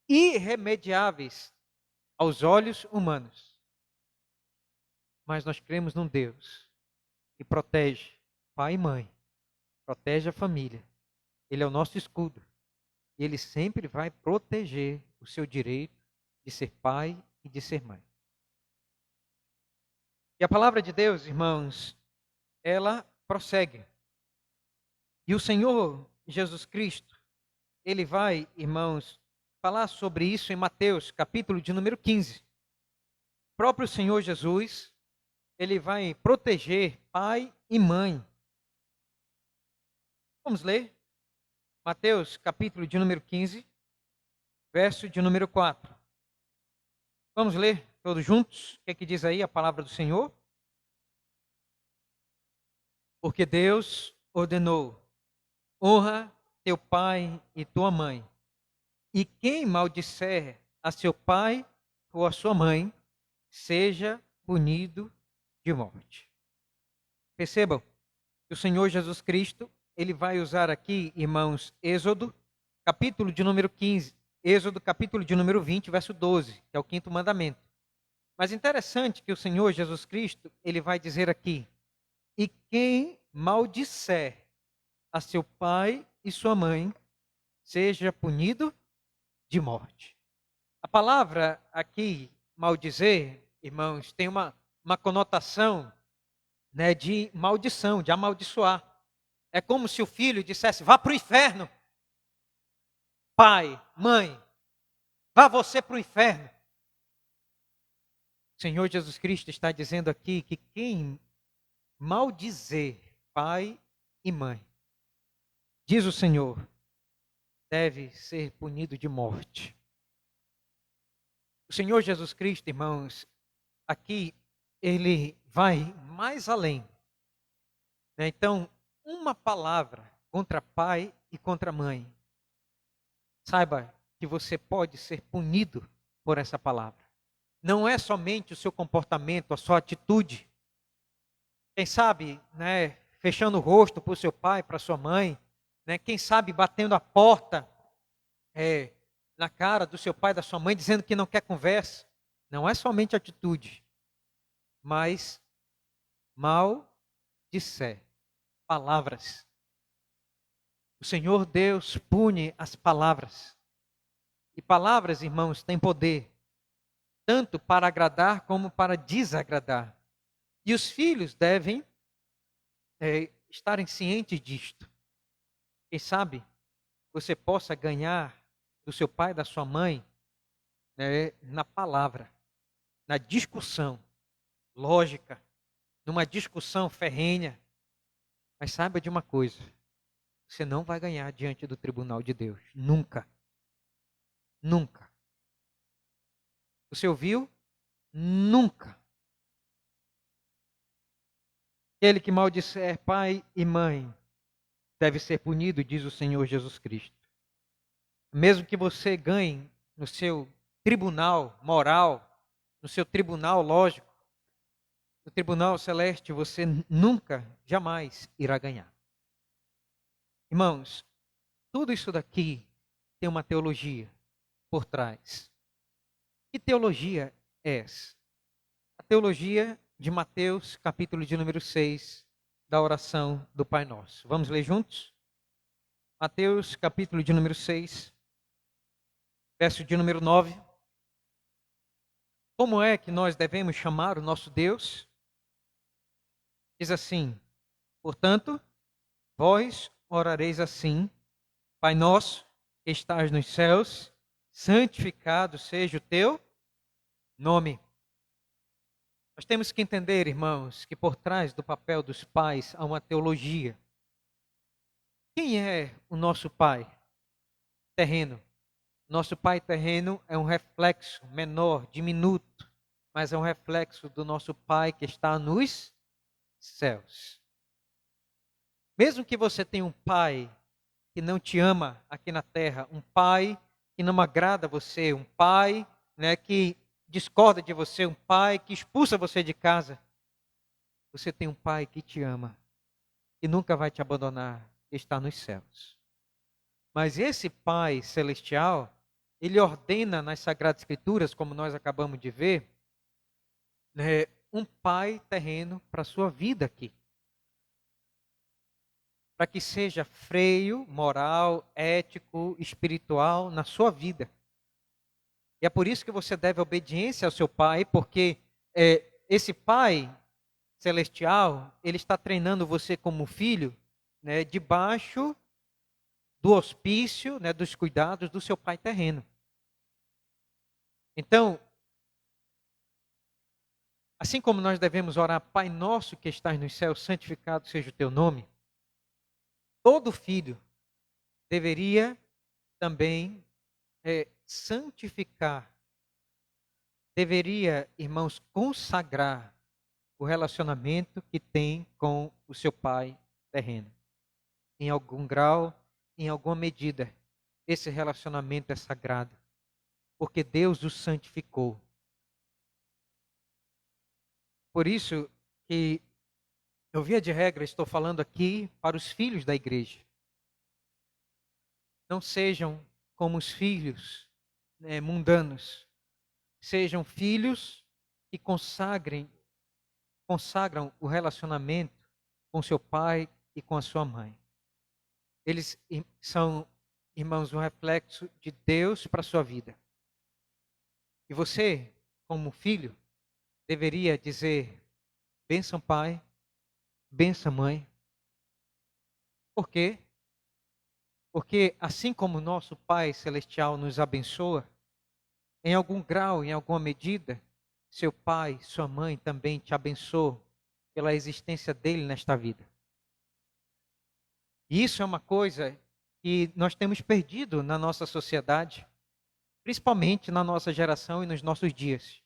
irremediáveis aos olhos humanos. Mas nós cremos num Deus que protege pai e mãe, protege a família. Ele é o nosso escudo. E ele sempre vai proteger o seu direito de ser pai e de ser mãe. E a palavra de Deus, irmãos, ela prossegue. E o Senhor Jesus Cristo, ele vai, irmãos, falar sobre isso em Mateus, capítulo de número 15. O próprio Senhor Jesus, ele vai proteger pai e mãe. Vamos ler? Mateus, capítulo de número 15, verso de número 4. Vamos ler todos juntos? O que é que diz aí a palavra do Senhor? Porque Deus ordenou: honra teu pai e tua mãe. E quem maldisser a seu pai ou a sua mãe, seja punido de morte. Percebam que o Senhor Jesus Cristo, ele vai usar aqui, irmãos, Êxodo, capítulo de número 15, Êxodo, capítulo de número 20, verso 12, que é o quinto mandamento. Mas interessante que o Senhor Jesus Cristo, ele vai dizer aqui: e quem maldisser a seu pai e sua mãe, seja punido de morte. A palavra aqui, maldizer, irmãos, tem uma conotação, né, de maldição, de amaldiçoar. É como se o filho dissesse: vá para o inferno. Pai, mãe, vá você para o inferno. O Senhor Jesus Cristo está dizendo aqui que quem maldizer pai e mãe, diz o Senhor, deve ser punido de morte. O Senhor Jesus Cristo, irmãos, aqui ele vai mais além, né? Então, uma palavra contra pai e contra mãe, saiba que você pode ser punido por essa palavra. Não é somente o seu comportamento, a sua atitude. Quem sabe, né, fechando o rosto para o seu pai, para a sua mãe, né, quem sabe batendo a porta na cara do seu pai, da sua mãe, dizendo que não quer conversa. Não é somente atitude, mas maldisser, palavras. O Senhor Deus pune as palavras. E palavras, irmãos, têm poder, tanto para agradar como para desagradar. E os filhos devem estarem cientes disto. Quem sabe você possa ganhar do seu pai, da sua mãe, né, na palavra, na discussão lógica, numa discussão ferrenha. Mas saiba de uma coisa: você não vai ganhar diante do tribunal de Deus. Nunca. Nunca. Você ouviu? Nunca. Aquele que maldisser pai e mãe deve ser punido, diz o Senhor Jesus Cristo. Mesmo que você ganhe no seu tribunal moral, no seu tribunal lógico, no tribunal celeste, você nunca, jamais irá ganhar. Irmãos, tudo isso daqui tem uma teologia por trás. Que teologia é essa? A teologia de Mateus, capítulo de número 6, da oração do Pai Nosso. Vamos ler juntos? Mateus, capítulo de número 6, verso de número 9. Como é que nós devemos chamar o nosso Deus? Diz assim: portanto, vós orareis assim: Pai nosso, que estás nos céus, santificado seja o teu nome. Nós temos que entender, irmãos, que por trás do papel dos pais há uma teologia. Quem é o nosso pai terreno? Nosso pai terreno é um reflexo menor, diminuto, mas é um reflexo do nosso pai que está nos céus. Mesmo que você tenha um pai que não te ama aqui na terra, um pai que não agrada você, um pai, que discorda de você, um pai que expulsa você de casa, você tem um pai que te ama, que nunca vai te abandonar, que está nos céus. Mas esse pai celestial, ele ordena nas Sagradas Escrituras, como nós acabamos de ver, um pai terreno para a sua vida aqui. Para que seja freio moral, ético, espiritual na sua vida. E é por isso que você deve obediência ao seu pai, porque esse pai celestial, ele está treinando você como filho, debaixo do hospício, dos cuidados do seu pai terreno. Então, assim como nós devemos orar, Pai nosso que estás nos céus, santificado seja o teu nome, todo filho deveria também santificar, deveria, irmãos, consagrar o relacionamento que tem com o seu pai terreno. Em algum grau, em alguma medida, esse relacionamento é sagrado, porque Deus o santificou. Por isso que eu, via de regra, estou falando aqui para os filhos da igreja. Não sejam como os filhos mundanos. Sejam filhos que consagram o relacionamento com seu pai e com a sua mãe. Eles são, irmãos, um reflexo de Deus para a sua vida. E você, como filho, deveria dizer: bênção pai, bênção mãe. Por quê? Porque assim como o nosso Pai Celestial nos abençoa, em algum grau, em alguma medida, seu pai, sua mãe também te abençoam pela existência dele nesta vida. E isso é uma coisa que nós temos perdido na nossa sociedade, principalmente na nossa geração e nos nossos dias.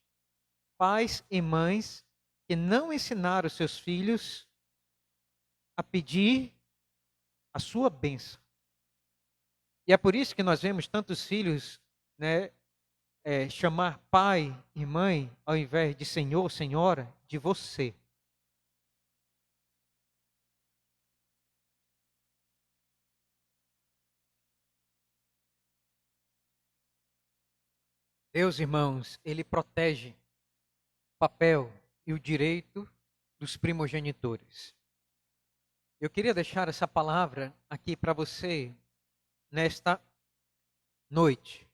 Pais e mães que não ensinaram os seus filhos a pedir a sua bênção. E é por isso que nós vemos tantos filhos, chamar pai e mãe, ao invés de senhor, senhora, de você. Deus, irmãos, ele protege o papel e o direito dos primogenitores. Eu queria deixar essa palavra aqui para você nesta noite.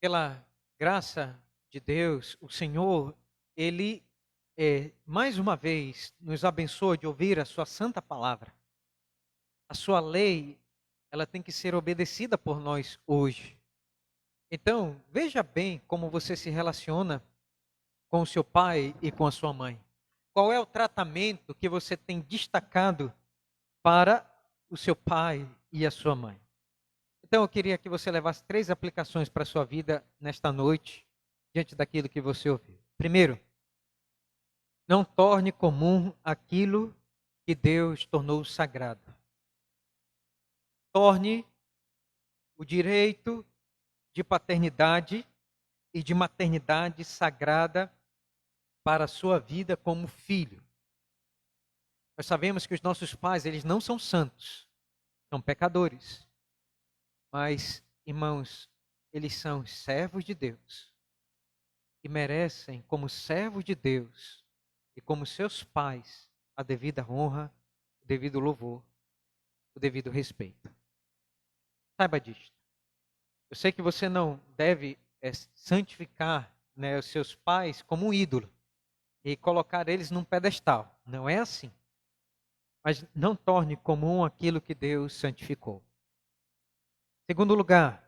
Pela graça de Deus, o Senhor, ele mais uma vez nos abençoa de ouvir a sua santa palavra. A sua lei, ela tem que ser obedecida por nós hoje. Então, veja bem como você se relaciona com o seu pai e com a sua mãe. Qual é o tratamento que você tem destacado para o seu pai e a sua mãe? Então, eu queria que você levasse 3 aplicações para a sua vida nesta noite, diante daquilo que você ouviu. Primeiro, não torne comum aquilo que Deus tornou sagrado. Torne o direito de paternidade e de maternidade sagrada para a sua vida como filho. Nós sabemos que os nossos pais, eles não são santos, são pecadores. Mas, irmãos, eles são servos de Deus e merecem, como servos de Deus e como seus pais, a devida honra, o devido louvor, o devido respeito. Saiba disto. Eu sei que você não deve santificar, né, os seus pais como um ídolo e colocar eles num pedestal. Não é assim. Mas não torne comum aquilo que Deus santificou. Segundo lugar,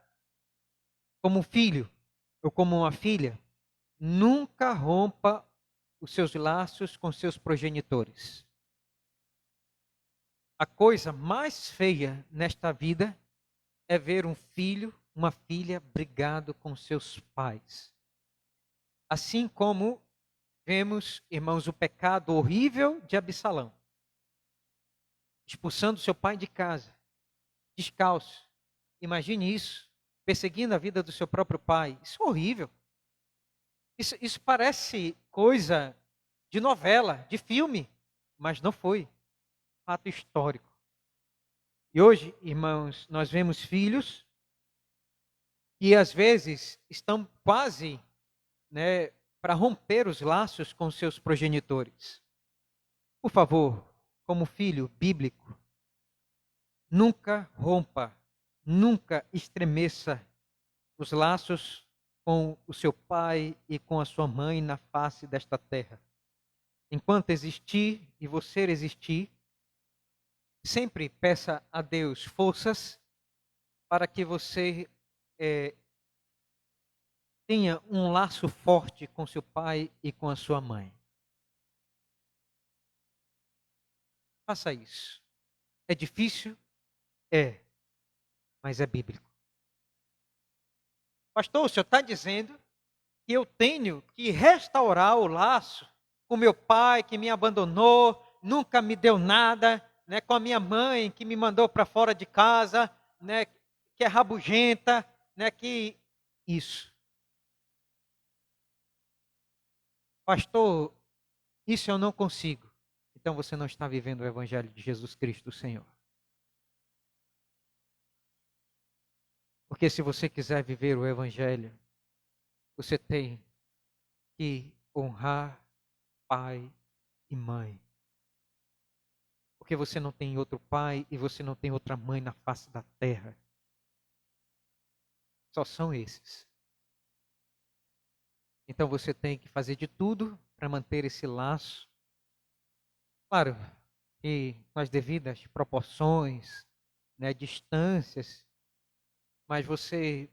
como um filho ou como uma filha, nunca rompa os seus laços com seus progenitores. A coisa mais feia nesta vida é ver um filho, uma filha brigado com seus pais. Assim como vemos, irmãos, o pecado horrível de Absalão, expulsando seu pai de casa, descalço. Imagine isso, perseguindo a vida do seu próprio pai. Isso é horrível. Isso parece coisa de novela, de filme, mas não foi. Fato histórico. E hoje, irmãos, nós vemos filhos que às vezes estão quase, né, para romper os laços com seus progenitores. Por favor, como filho bíblico, nunca rompa, nunca estremeça os laços com o seu pai e com a sua mãe na face desta terra. Enquanto existir e você existir, sempre peça a Deus forças para que você tenha um laço forte com seu pai e com a sua mãe. Faça isso. É difícil? É, mas é bíblico. Pastor, o senhor está dizendo que eu tenho que restaurar o laço com meu pai que me abandonou, nunca me deu nada, né, com a minha mãe que me mandou para fora de casa, né, que é rabugenta, né, que isso. Pastor, isso eu não consigo. Então você não está vivendo o evangelho de Jesus Cristo, o Senhor. Porque se você quiser viver o evangelho, você tem que honrar pai e mãe. Porque você não tem outro pai e você não tem outra mãe na face da terra. Só são esses. Então você tem que fazer de tudo para manter esse laço. Claro, e com as devidas proporções, né, distâncias, mas você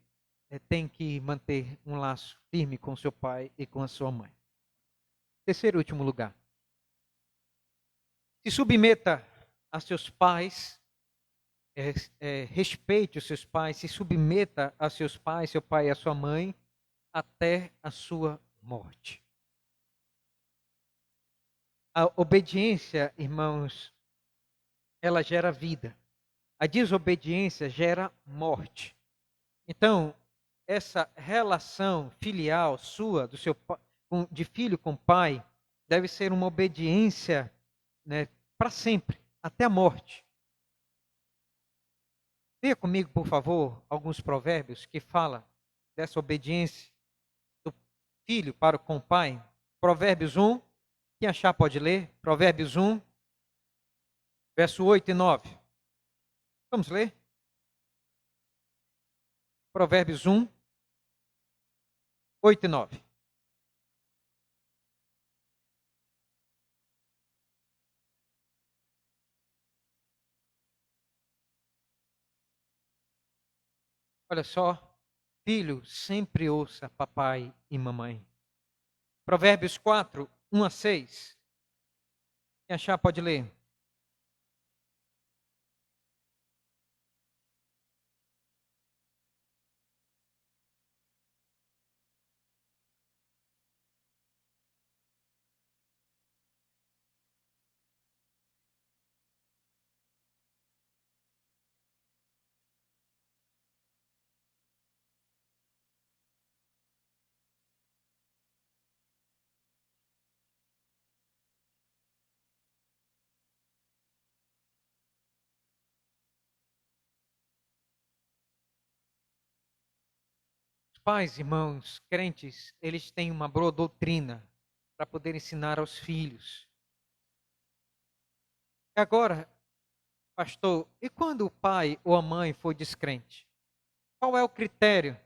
tem que manter um laço firme com seu pai e com a sua mãe. Terceiro e último lugar. Se submeta a seus pais, respeite os seus pais, se submeta a seus pais, seu pai e a sua mãe, até a sua morte. A obediência, irmãos, ela gera vida. A desobediência gera morte. Então, essa relação filial sua, do seu de filho com pai, deve ser uma obediência, né, para sempre, até a morte. Leia comigo, por favor, alguns provérbios que falam dessa obediência do filho para com o pai. Provérbios 1, quem achar pode ler. Provérbios 1, verso 8 e 9. Vamos ler? Provérbios 1, 8 e 9. Olha só, filho, sempre ouça papai e mamãe. Provérbios 4, 1 a 6. Quem achar, pode ler. Os pais, irmãos, crentes, eles têm uma boa doutrina para poder ensinar aos filhos. E agora, pastor, e quando o pai ou a mãe for descrente? Qual é o critério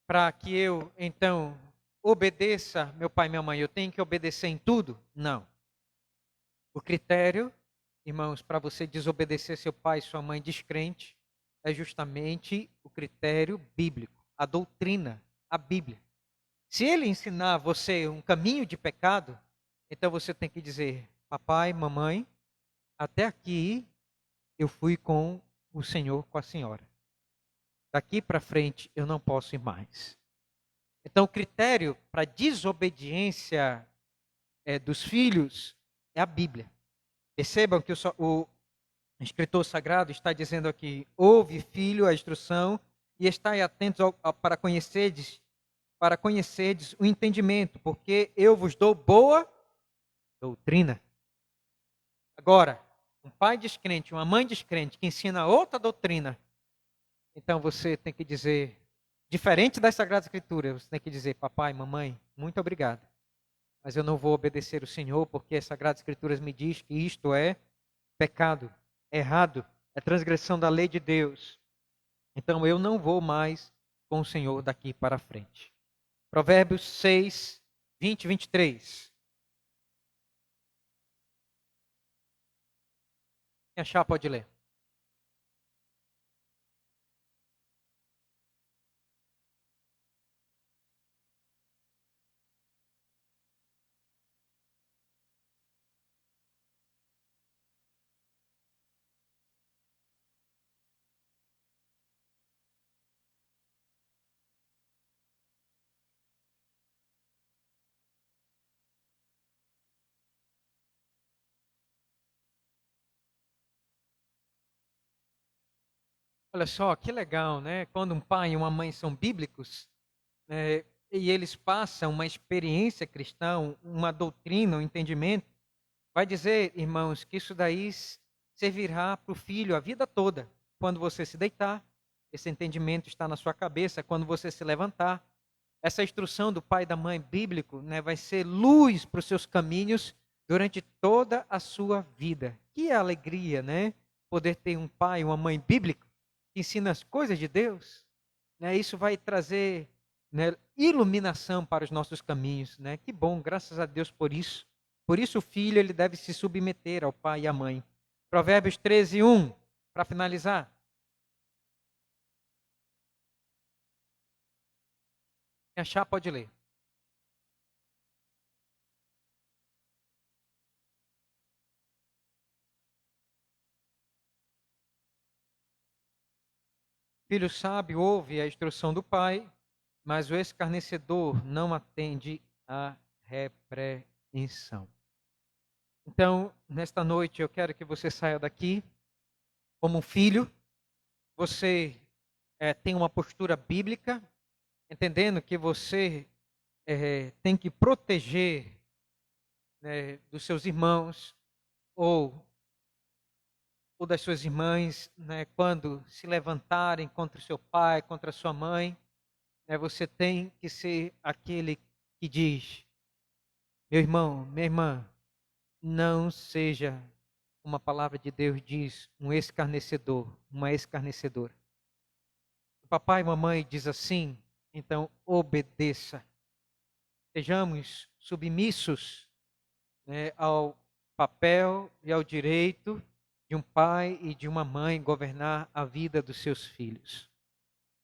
para que eu, então, obedeça meu pai e minha mãe? Eu tenho que obedecer em tudo? Não. O critério, irmãos, para você desobedecer seu pai e sua mãe descrente, é justamente o critério bíblico, a doutrina, a Bíblia. Se ele ensinar você um caminho de pecado, então você tem que dizer: papai, mamãe, até aqui eu fui com o Senhor, com a senhora. Daqui para frente eu não posso ir mais. Então o critério para desobediência dos filhos é a Bíblia. Percebam que o escritor sagrado está dizendo aqui: ouve, filho, a instrução e estai atentos para conhecerdes o entendimento, porque eu vos dou boa doutrina. Agora, um pai descrente, uma mãe descrente que ensina outra doutrina, então você tem que dizer, diferente das Sagradas Escrituras, você tem que dizer: papai, mamãe, muito obrigado, mas eu não vou obedecer o Senhor, porque as Sagradas Escrituras me diz que isto é pecado, é errado, é transgressão da lei de Deus. Então eu não vou mais com o Senhor daqui para frente. Provérbios 6, 20 e 23. Quem achar pode ler. Olha só, que legal, né? Quando um pai e uma mãe são bíblicos, e eles passam uma experiência cristã, uma doutrina, um entendimento, vai dizer, irmãos, que isso daí servirá para o filho a vida toda. Quando você se deitar, esse entendimento está na sua cabeça. Quando você se levantar, essa instrução do pai e da mãe bíblico, né, vai ser luz para os seus caminhos durante toda a sua vida. Que alegria, né? Poder ter um pai e uma mãe bíblico que ensina as coisas de Deus. Né? Isso vai trazer, né, iluminação para os nossos caminhos. Né? Que bom, graças a Deus por isso. Por isso o filho ele deve se submeter ao pai e à mãe. Provérbios 13, 1, para finalizar. Quem achar pode ler. Filho sábio ouve a instrução do pai, mas o escarnecedor não atende à repreensão. Então, nesta noite, eu quero que você saia daqui como um filho. Você tem uma postura bíblica, entendendo que você tem que proteger, né, dos seus irmãos ou das suas irmãs, né, quando se levantarem contra o seu pai, contra a sua mãe. Você tem que ser aquele que diz: meu irmão, minha irmã, não seja, uma palavra de Deus diz, um escarnecedor, uma escarnecedora. O papai e mamãe diz assim, então obedeça. Sejamos submissos, né, ao papel e ao direito de um pai e de uma mãe governar a vida dos seus filhos.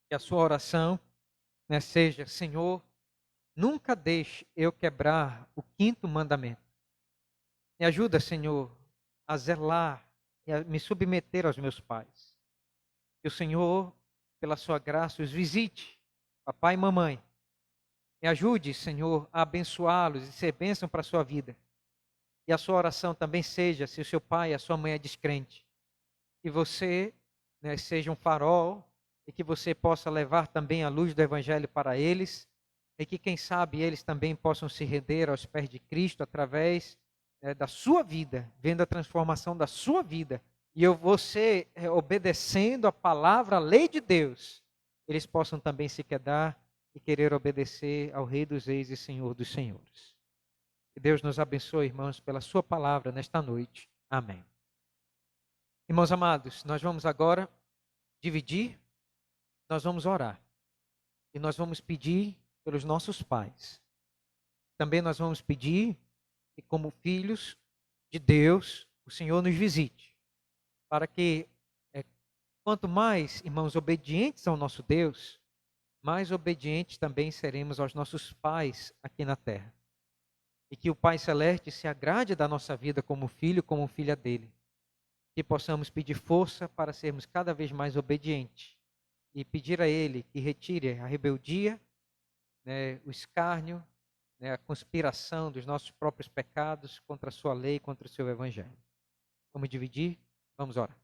Que a sua oração, né, seja: Senhor, nunca deixe eu quebrar o quinto mandamento. Me ajuda, Senhor, a zelar e a me submeter aos meus pais. Que o Senhor, pela sua graça, os visite, papai e mamãe. Me ajude, Senhor, a abençoá-los e ser bênção para a sua vida. E a sua oração também seja, se o seu pai e a sua mãe é descrente, que você, né, seja um farol e que você possa levar também a luz do Evangelho para eles e que, quem sabe, eles também possam se render aos pés de Cristo através, né, da sua vida, vendo a transformação da sua vida. E você, obedecendo a palavra, a lei de Deus, eles possam também se quedar e querer obedecer ao Rei dos Reis e Senhor dos Senhores. Que Deus nos abençoe, irmãos, pela sua palavra nesta noite. Amém. Irmãos amados, nós vamos agora dividir, nós vamos orar. E nós vamos pedir pelos nossos pais. Também nós vamos pedir que, como filhos de Deus, o Senhor nos visite. Para que, quanto mais, irmãos, obedientes ao nosso Deus, mais obedientes também seremos aos nossos pais aqui na terra. E que o Pai Celeste se agrade da nossa vida como filho, como filha dele. Que possamos pedir força para sermos cada vez mais obedientes. E pedir a Ele que retire a rebeldia, né, o escárnio, né, a conspiração dos nossos próprios pecados contra a sua lei, contra o seu evangelho. Vamos dividir? Vamos orar.